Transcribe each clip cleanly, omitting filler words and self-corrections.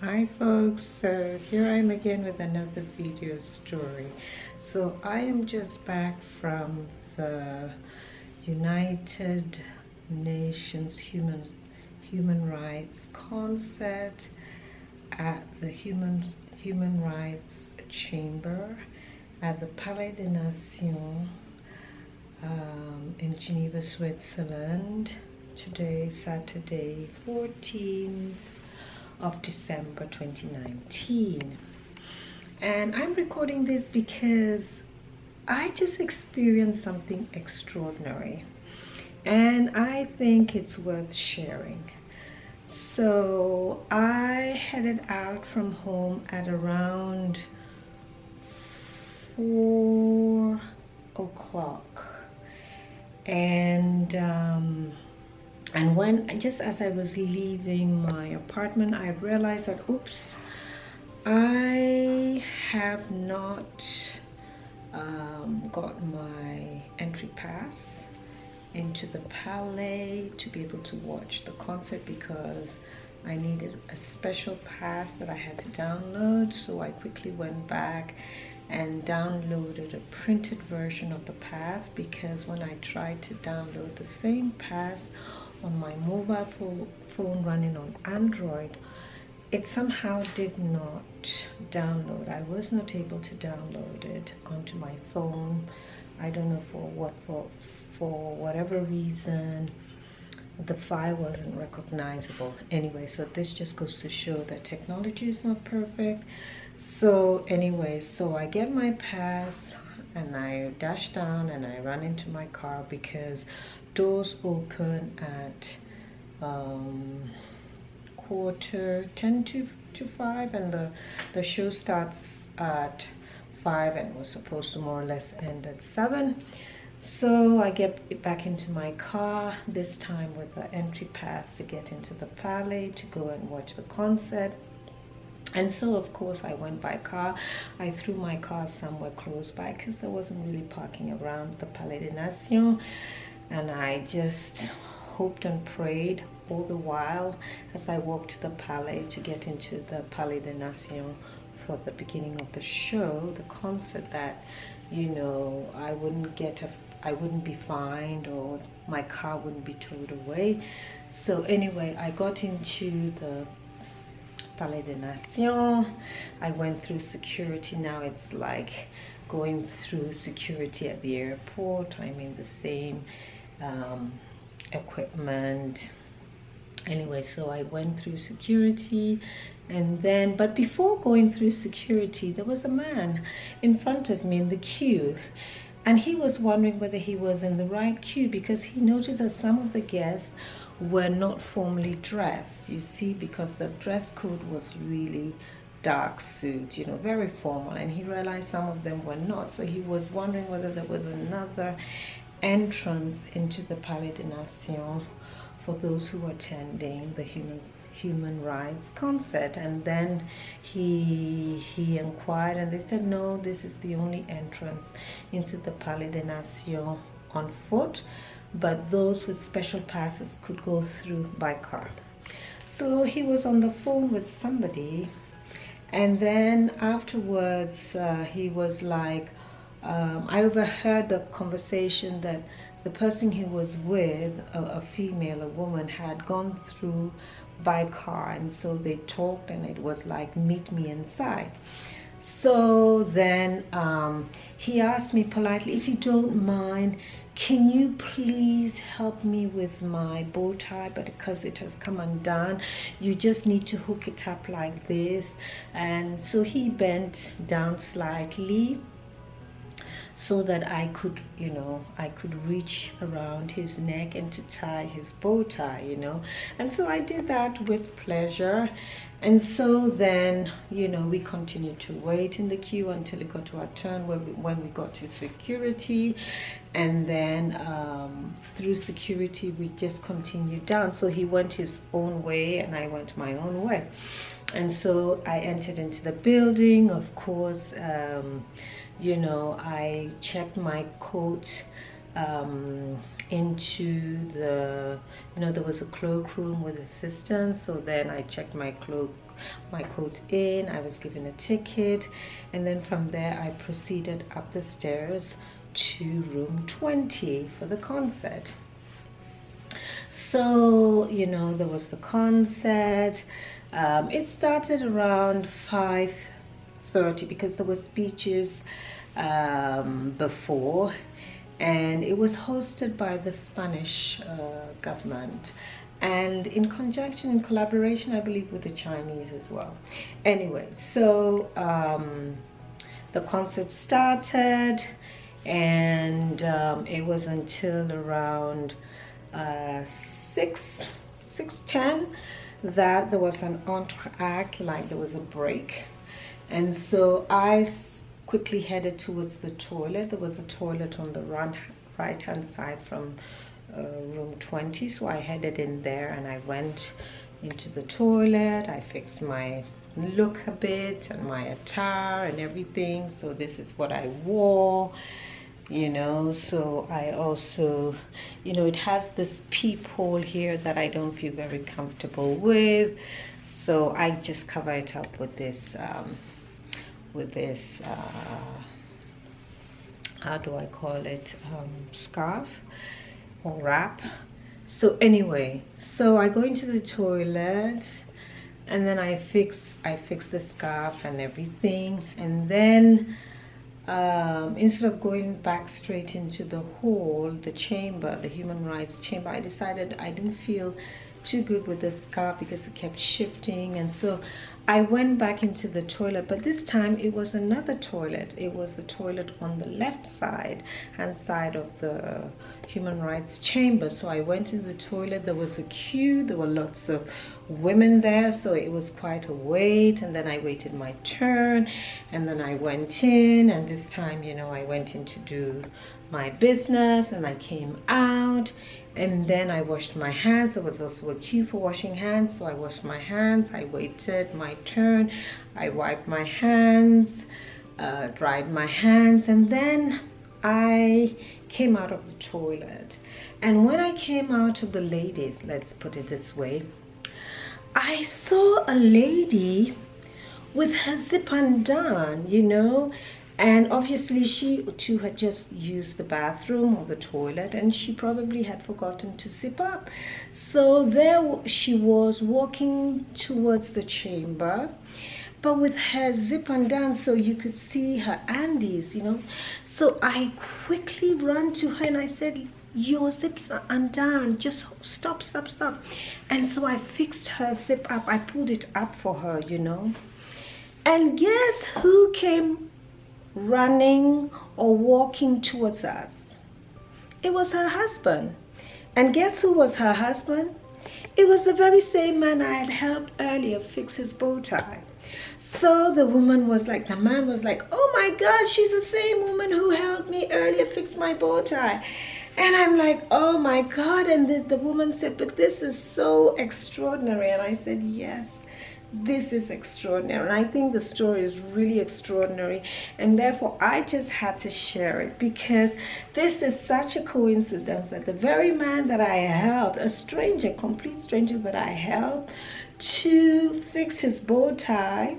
Hi folks, so here I am again with another video story. So I am just back from the United Nations Human Rights concert at the Human Rights Chamber at the Palais des Nations in Geneva, Switzerland. Today, Saturday, 14th of December 2019, and I'm recording this because I just experienced something extraordinary and I think it's worth sharing. So I headed out from home at around 4 o'clock, and when just as I was leaving my apartment, I realized that oops, I have not got my entry pass into the Palais to be able to watch the concert, because I needed a special pass that I had to download. So I quickly went back and downloaded a printed version of the pass, because when I tried to download the same pass on my mobile phone running on Android, it somehow did not download. I was not able to download it onto my phone. I don't know for whatever reason the file wasn't recognizable. Anyway, so this just goes to show that technology is not perfect. So anyway, so I get my pass and I dash down and I run into my car, because doors open at 10:45 and the show starts at 5 and was supposed to more or less end at 7. So I get back into my car, this time with the entry pass to get into the Palais to go and watch the concert. And so of course I went by car. I threw my car somewhere close by because there wasn't really parking around the Palais des Nations, and I just hoped and prayed all the while as I walked to the Palais to get into the Palais des Nations for the beginning of the show, the concert, that I wouldn't be fined or my car wouldn't be towed away. So anyway, I got into the Palais des Nations. I went through security. Now it's like going through security at the airport. I mean, the same equipment. Anyway, so I went through security, and then, but before going through security, there was a man in front of me in the queue, and he was wondering whether he was in the right queue, because he noticed that some of the guests were not formally dressed, you see, because the dress code was really dark suit, very formal, and he realized some of them were not. So he was wondering whether there was another entrance into the Palais des Nations for those who were attending the human rights concert. And then he inquired, and they said no, this is the only entrance into the Palais des Nations on foot, but those with special passes could go through by car. So he was on the phone with somebody, and then afterwards he was like, I overheard the conversation that the person he was with, a female, a woman, had gone through by car, and so they talked, and it was like, meet me inside. So then he asked me politely, if you don't mind, can you please help me with my bow tie, but because it has come undone, you just need to hook it up like this. And so he bent down slightly so that I could reach around his neck and to tie his bow tie, and so I did that with pleasure. And so then, we continued to wait in the queue until it got to our turn, when we got to security, and then through security we just continued down. So he went his own way and I went my own way, and so I entered into the building. Of course, I checked my coat into the, there was a cloakroom with assistants. So then I checked my coat in, I was given a ticket, and then from there I proceeded up the stairs to room 20 for the concert. So there was the concert. It started around 5:30 because there were speeches before, and it was hosted by the Spanish government, and in conjunction, in collaboration, I believe, with the Chinese as well. Anyway, so the concert started, and it was until around 6:10 that there was an entr'acte, like there was a break. And so I quickly headed towards the toilet. There was a toilet on the right hand side from room 20, so I headed in there and I went into the toilet. I fixed my look a bit and my attire and everything. So this is what I wore, so I also, it has this peephole here that I don't feel very comfortable with, so I just cover it up with this how do I call it, scarf or wrap. So anyway, so I go into the toilet, and then I fix the scarf and everything, and then instead of going back straight into the hall, the chamber, the human rights chamber, I decided I didn't feel too good with the scarf because it kept shifting, and so I went back into the toilet. But this time it was another toilet. It was the toilet on the left hand side of the human rights chamber. So I went into the toilet. There was a queue. There were lots of women there, so it was quite a wait. And then I waited my turn, and then I went in, and this time, I went in to do my business, and I came out, and then I washed my hands. There was also a queue for washing hands, so I washed my hands. I waited my turn. I wiped my hands, dried my hands, and then I came out of the toilet. And when I came out of the ladies, let's put it this way, I saw a lady with her zip undone, and obviously she too had just used the bathroom or the toilet, and she probably had forgotten to zip up. So there she was walking towards the chamber, but with her zip undone, so you could see her undies, So I quickly ran to her and I said, "Your zips are undone, just stop. And so I fixed her zip up. I pulled it up for her, And guess who came running or walking towards us? It was her husband. And guess who was her husband? It was the very same man I had helped earlier fix his bow tie. So the man was like, "Oh my God, she's the same woman who helped me earlier fix my bow tie." And I'm like, "Oh my God." And the woman said, "But this is so extraordinary." And I said, "Yes, this is extraordinary." And I think the story is really extraordinary, and therefore I just had to share it, because this is such a coincidence that the very man that I helped, a stranger, complete stranger that I helped to fix his bow tie,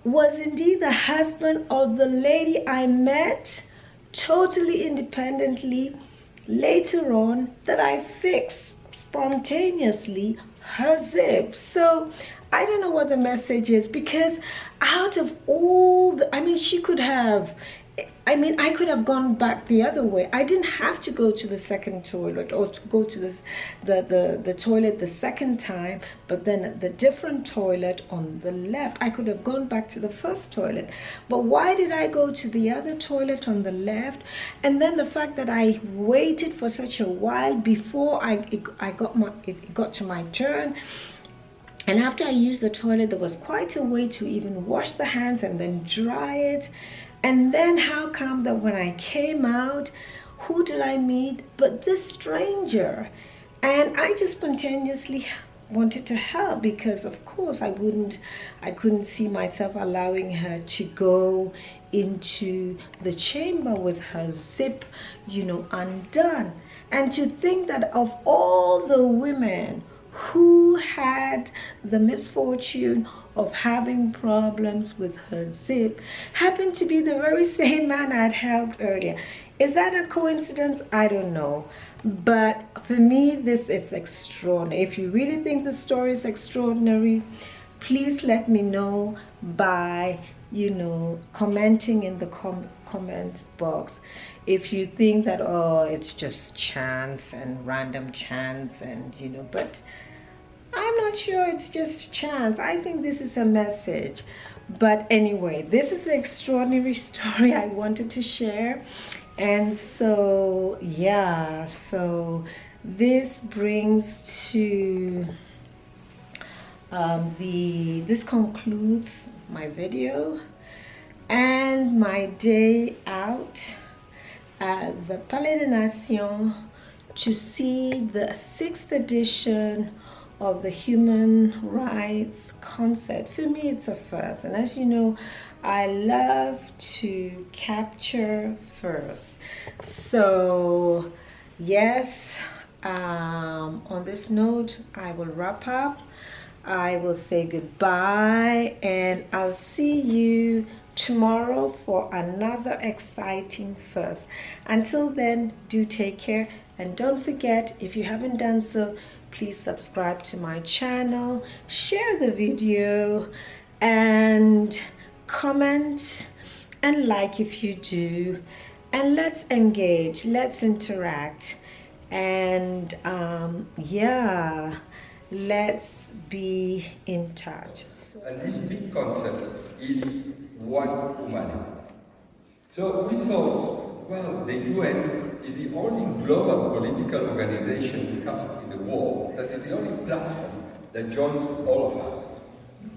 was indeed the husband of the lady I met totally independently later on, that I fixed spontaneously her zip. So I don't know what the message is, because out of all she could have, I could have gone back the other way. I didn't have to go to the second toilet or to go to the toilet the second time, but then the different toilet on the left. I could have gone back to the first toilet, but why did I go to the other toilet on the left? And then the fact that I waited for such a while before it got to my turn. And after I used the toilet, there was quite a way to even wash the hands and then dry it. And then how come that when I came out, who did I meet but this stranger? And I just spontaneously wanted to help, because of course I couldn't see myself allowing her to go into the chamber with her zip, you know, undone. And to think that of all the women who had the misfortune of having problems with her zip happened to be the very same man I'd helped earlier. Is that a coincidence? I don't know. But for me, this is extraordinary. If you really think the story is extraordinary, please let me know by, you know, commenting in the comment box. If you think that, oh, it's just chance and random chance and, you know, but I'm not sure it's just chance. I think this is a message. But anyway, this is the extraordinary story I wanted to share. And so, yeah, so this brings to this concludes my video and my day out at the Palais des Nations to see the 6th edition of the human rights concert. For me, it's a first, and as you know, I love to capture first. So yes, on this note, I will wrap up. I will say goodbye, and I'll see you tomorrow for another exciting first. Until then, do take care, and don't forget, if you haven't done so, please subscribe to my channel, share the video, and comment and like if you do, and let's engage, let's interact, and yeah, let's be in touch. And this big concept is one humanity. So we thought, well, the UN is the only global political organization we have in the world, that is the only platform that joins all of us.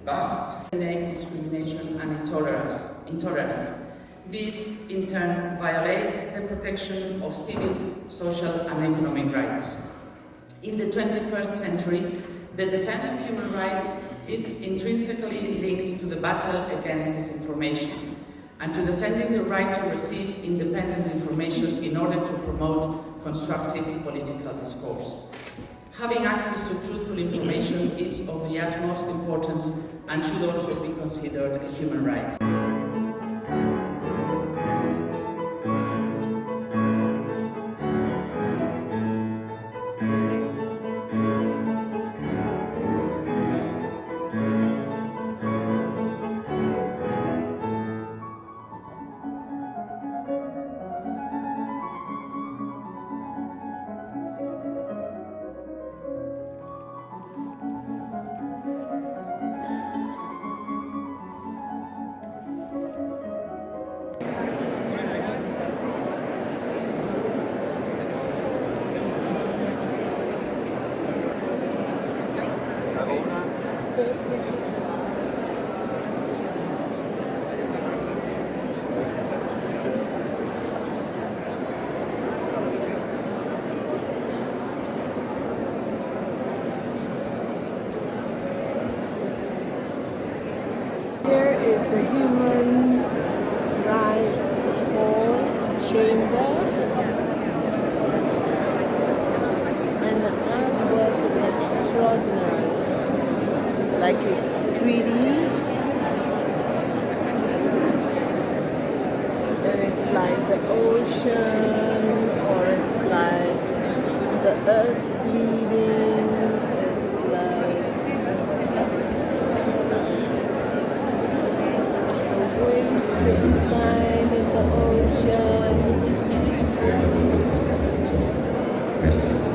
But discrimination and intolerance. This, in turn, violates the protection of civil, social and economic rights. In the 21st century, the defense of human rights is intrinsically linked to the battle against disinformation and to defending the right to receive independent information in order to promote constructive political discourse. Having access to truthful information is of the utmost importance and should also be considered a human right. Here is the Human Rights Hall chamber, and the artwork is extraordinary, like it's 3D, and it's like the ocean, or it's like the earth bleeding, it's like wasted time in the ocean. Merci.